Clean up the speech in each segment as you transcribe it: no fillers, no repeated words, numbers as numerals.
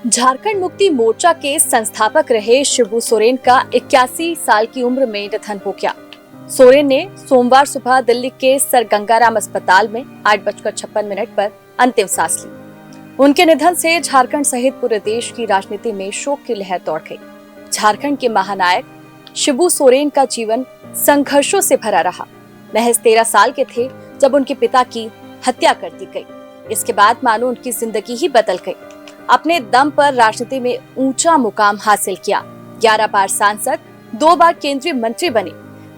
झारखंड मुक्ति मोर्चा के संस्थापक रहे शिबू सोरेन का 81 साल की उम्र में निधन हो गया। सोरेन ने सोमवार सुबह दिल्ली के सर गंगाराम अस्पताल में 8:56 पर अंतिम सांस ली। उनके निधन से झारखंड सहित पूरे देश की राजनीति में शोक की लहर दौड़ गई। झारखंड के महानायक शिबू सोरेन का जीवन संघर्षों से भरा रहा। महज 13 साल के थे जब उनके पिता की हत्या कर दी गई। इसके बाद मानो उनकी जिंदगी ही बदल गई। अपने दम पर राजनीति में ऊंचा मुकाम हासिल किया। 11 बार सांसद, 2 बार केंद्रीय मंत्री बने,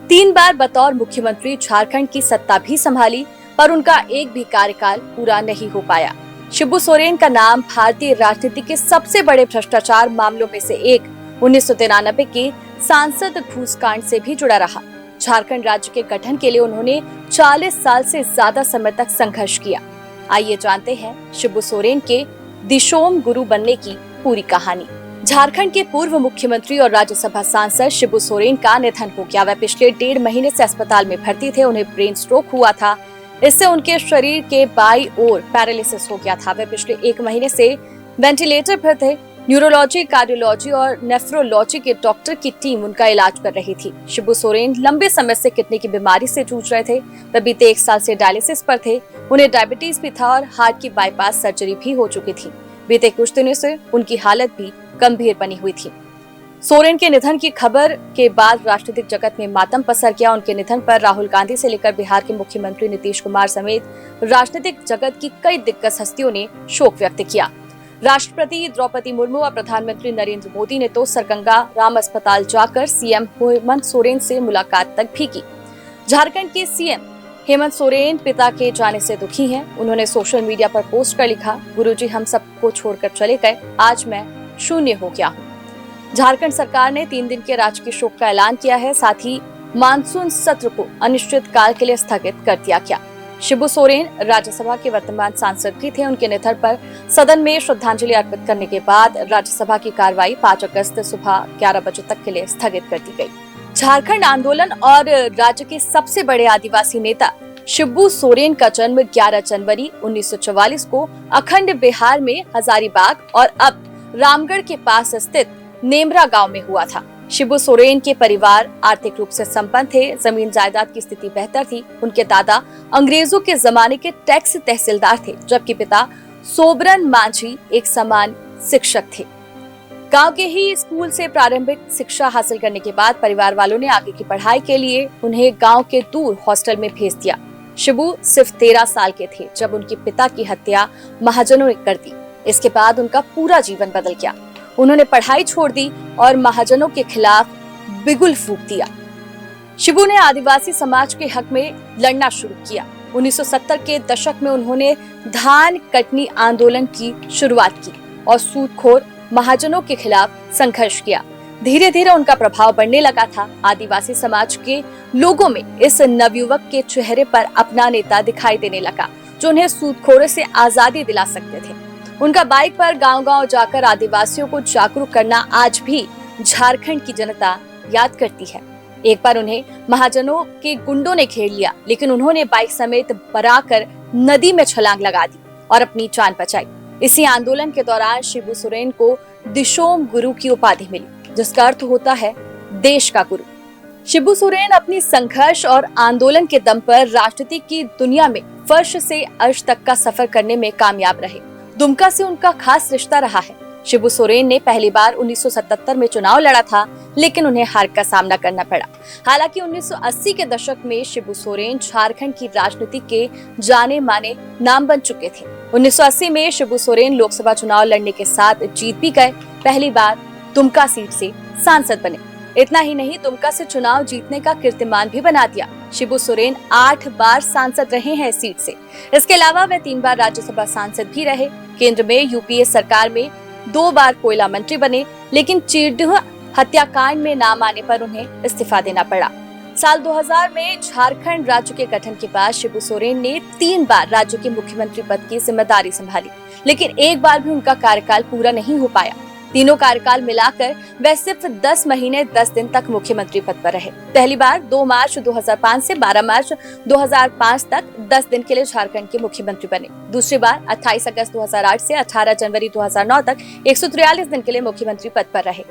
3 बार बतौर मुख्यमंत्री झारखंड की सत्ता भी संभाली, पर उनका एक भी कार्यकाल पूरा नहीं हो पाया। शिबू सोरेन का नाम भारतीय राजनीति के सबसे बड़े भ्रष्टाचार मामलों में से एक 1993 के सांसद घूसकांड से भी जुड़ा रहा। झारखंड राज्य के गठन के लिए उन्होंने 40 साल से ज्यादा समय तक संघर्ष किया। आइए जानते हैं शिबू सोरेन के दिशोम गुरु बनने की पूरी कहानी। झारखंड के पूर्व मुख्यमंत्री और राज्यसभा सांसद शिबू सोरेन का निधन हो गया। वह पिछले 1.5 महीने से अस्पताल में भर्ती थे। उन्हें ब्रेन स्ट्रोक हुआ था। इससे उनके शरीर के बाईं ओर पैरालिसिस हो गया था। वह पिछले 1 महीने से वेंटिलेटर पर थे। न्यूरोलॉजी, कार्डियोलॉजी और नेफ्रोलॉजी के डॉक्टर की टीम उनका इलाज कर रही थी। शिबू सोरेन लंबे समय से किडनी की बीमारी से जूझ रहे थे। वह बीते 1 साल से डायलिसिस पर थे। उन्हें डायबिटीज भी था और हार्ट की बाईपास सर्जरी भी हो चुकी थी। बीते कुछ दिनों से उनकी हालत भी गंभीर बनी हुई थी। सोरेन के निधन की खबर के बाद राजनीतिक जगत में मातम पसर गया। उनके निधन पर राहुल गांधी से लेकर बिहार के मुख्यमंत्री नीतीश कुमार समेत राजनीतिक जगत की कई दिग्गज हस्तियों ने शोक व्यक्त किया। राष्ट्रपति द्रौपदी मुर्मू और प्रधानमंत्री नरेंद्र मोदी ने तो सरगंगा राम अस्पताल जाकर सीएम हेमंत सोरेन से मुलाकात तक भी की। झारखंड के सीएम हेमंत सोरेन पिता के जाने से दुखी हैं। उन्होंने सोशल मीडिया पर पोस्ट कर लिखा, गुरुजी हम सबको छोड़कर चले गए, आज मैं शून्य हो गया हूँ। झारखंड सरकार ने 3 दिन के राजकीय शोक का ऐलान किया है। साथ ही मानसून सत्र को अनिश्चित काल के लिए स्थगित कर दिया गया। शिबू सोरेन राज्यसभा के वर्तमान सांसद भी थे। उनके निधन पर सदन में श्रद्धांजलि अर्पित करने के बाद राज्यसभा की कार्रवाई 5 अगस्त सुबह 11 बजे तक के लिए स्थगित कर दी गई। झारखंड आंदोलन और राज्य के सबसे बड़े आदिवासी नेता शिबू सोरेन का जन्म 11 जनवरी 1944 को अखंड बिहार में हजारीबाग और अब रामगढ़ के पास स्थित नेमरा गांव में हुआ था। शिबू सोरेन के परिवार आर्थिक रूप से संपन्न थे। जमीन जायदाद की स्थिति बेहतर थी। उनके दादा अंग्रेजों के जमाने के टैक्स तहसीलदार थे, जबकि पिता सोबरन मांझी एक समान शिक्षक थे। गांव के ही स्कूल से प्रारंभिक शिक्षा हासिल करने के बाद परिवार वालों ने आगे की पढ़ाई के लिए उन्हें गांव के दूर हॉस्टल में भेज दिया। शिबू सिर्फ 13 साल के थे जब उनके पिता की हत्या महाजनों ने कर दी। इसके बाद उनका पूरा जीवन बदल गया। उन्होंने पढ़ाई छोड़ दी और महाजनों के खिलाफ बिगुल फूंक दिया। शिबू ने आदिवासी समाज के हक में लड़ना शुरू किया। 1970 के दशक में उन्होंने धान कटनी आंदोलन की शुरुआत की और सूदखोर महाजनों के खिलाफ संघर्ष किया। धीरे धीरे उनका प्रभाव बढ़ने लगा था। आदिवासी समाज के लोगों में इस नवयुवक के चेहरे पर अपना नेता दिखाई देने लगा, जो उन्हें सूदखोरों से आजादी दिला सकते थे। उनका बाइक पर गांव-गांव जाकर आदिवासियों को जागरूक करना आज भी झारखंड की जनता याद करती है। एक बार उन्हें महाजनों के गुंडों ने घेर लिया, लेकिन उन्होंने बाइक समेत बराकर नदी में छलांग लगा दी और अपनी जान बचाई। इसी आंदोलन के दौरान शिबू सोरेन को दिशोम गुरु की उपाधि मिली, जिसका अर्थ होता है देश का गुरु। शिबू सोरेन अपनी संघर्ष और आंदोलन के दम पर राजनीति की दुनिया में फर्श से अर्श तक का सफर करने में कामयाब रहे। दुमका से उनका खास रिश्ता रहा है। शिबू सोरेन ने पहली बार 1977 में चुनाव लड़ा था, लेकिन उन्हें हार का सामना करना पड़ा। हालांकि 1980 के दशक में शिबू सोरेन झारखंड की राजनीति के जाने माने नाम बन चुके थे। 1980 में शिबू सोरेन लोकसभा चुनाव लड़ने के साथ जीत भी गए। पहली बार दुमका सीट से सांसद बने। इतना ही नहीं, दुमका से चुनाव जीतने का कीर्तिमान भी बना दिया। शिबू सोरेन 8 बार सांसद रहे हैं इस सीट से। इसके अलावा वे 3 बार राज्यसभा सांसद भी रहे। केंद्र में यूपीए सरकार में 2 बार कोयला मंत्री बने, लेकिन चीड़ह हत्याकांड में नाम आने पर उन्हें इस्तीफा देना पड़ा। साल 2000 में झारखंड राज्य के गठन के बाद शिबू सोरेन ने 3 बार राज्य के मुख्यमंत्री पद की जिम्मेदारी संभाली, लेकिन एक बार भी उनका कार्यकाल पूरा नहीं हो पाया। तीनों कार्यकाल मिलाकर वह सिर्फ 10 महीने 10 दिन तक मुख्यमंत्री पद पर रहे। पहली बार 2 मार्च 2005 से 12 मार्च 2005 तक 10 दिन के लिए झारखंड के मुख्यमंत्री बने। दूसरी बार 28 अगस्त 2008 से 18 जनवरी 2009 तक 143 दिन के लिए मुख्यमंत्री पद पर रहे।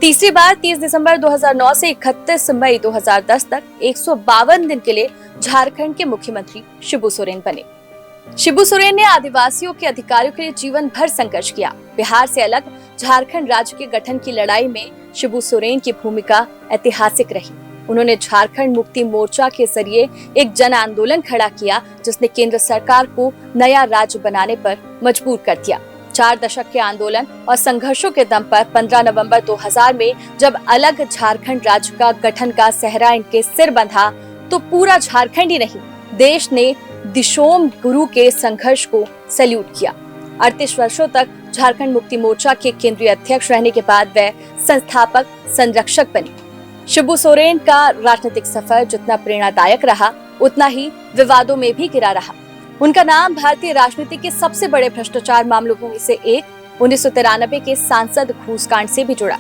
तीसरी बार 30 दिसंबर 2009 से 31 मई 2010 तक 152 दिन के लिए झारखंड के मुख्यमंत्री शिबू सोरेन बने। शिबू सोरेन ने आदिवासियों के अधिकारों के लिए जीवन भर संघर्ष किया। बिहार से अलग झारखंड राज्य के गठन की लड़ाई में शिबू सोरेन की भूमिका ऐतिहासिक रही। उन्होंने झारखंड मुक्ति मोर्चा के जरिए एक जन आंदोलन खड़ा किया, जिसने केंद्र सरकार को नया राज्य बनाने पर मजबूर कर दिया। 4 दशक के आंदोलन और संघर्षों के दम पर 15 नवंबर 2000 में जब अलग झारखंड राज्य का गठन का सेहरा इनके सिर बंधा, तो पूरा झारखंड ही नहीं, देश ने दिशोम गुरु के संघर्ष को सैल्यूट किया। 38 वर्षों तक झारखंड मुक्ति मोर्चा के केंद्रीय अध्यक्ष रहने के बाद वह संस्थापक संरक्षक बनी। शिबू सोरेन का राजनीतिक सफर जितना प्रेरणादायक रहा, उतना ही विवादों में भी घिरा रहा। उनका नाम भारतीय राजनीति के सबसे बड़े भ्रष्टाचार मामलों में से एक 1993 के सांसद घूसकांड से भी जुड़ा।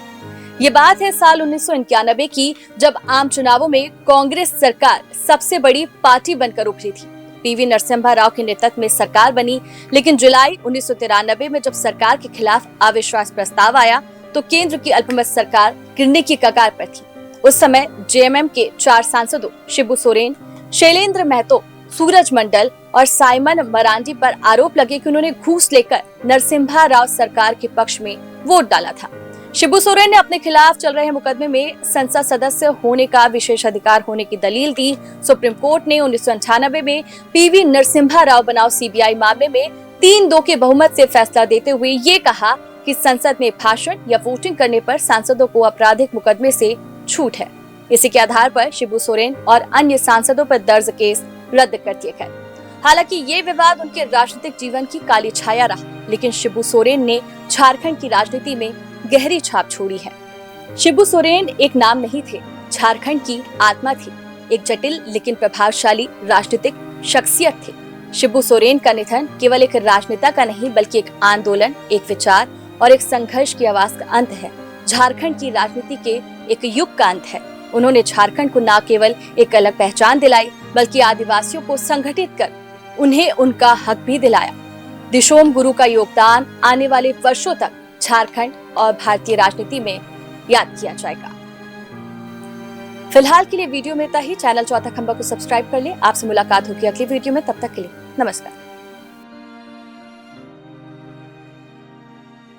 ये बात है साल 1991 की, जब आम चुनावों में कांग्रेस सरकार सबसे बड़ी पार्टी बनकर उभरी थी। पीवी नरसिम्हा राव के नेतृत्व में सरकार बनी, लेकिन जुलाई 1993 में जब सरकार के खिलाफ अविश्वास प्रस्ताव आया, तो केंद्र की अल्पमत सरकार गिरने की कगार पर थी। उस समय जेएमएम के 4 सांसदों शिबू सोरेन, शैलेंद्र महतो, सूरज मंडल और साइमन मरांडी पर आरोप लगे कि उन्होंने घूस लेकर नरसिम्हा राव सरकार के पक्ष में वोट डाला था। शिबू सोरेन ने अपने खिलाफ चल रहे मुकदमे में संसद सदस्य होने का विशेष अधिकार होने की दलील दी। सुप्रीम कोर्ट ने 1998 में पीवी नरसिम्हा राव बनाम सीबीआई मामले में 3-2 के बहुमत से फैसला देते हुए ये कहा कि संसद में भाषण या वोटिंग करने पर सांसदों को आपराधिक मुकदमे से छूट है। इसी के आधार पर शिबू सोरेन और अन्य सांसदों पर दर्ज केस रद्द कर दिए गए। हालांकि ये विवाद उनके राजनीतिक जीवन की काली छाया रहा, लेकिन शिबू सोरेन ने झारखंड की राजनीति में गहरी छाप छोड़ी है। शिबू सोरेन एक नाम नहीं थे, झारखंड की आत्मा थी। एक जटिल लेकिन प्रभावशाली राजनीतिक शख्सियत थे। शिबू सोरेन का निधन केवल एक राजनेता का नहीं, बल्कि एक आंदोलन, एक विचार और एक संघर्ष की आवाज का अंत है। झारखंड की राजनीति के एक युग का अंत है। उन्होंने झारखंड को न केवल एक अलग पहचान दिलाई, बल्कि आदिवासियों को संगठित कर उन्हें उनका हक भी दिलाया। दिशोम गुरु का योगदान आने वाले वर्षों तक झारखंड और भारतीय राजनीति में याद किया जाएगा। फिलहाल के लिए वीडियो में इतना ही। चैनल चौथा खंबा को सब्सक्राइब कर ले। आपसे मुलाकात होगी अगली वीडियो में। तब तक के लिए नमस्कार।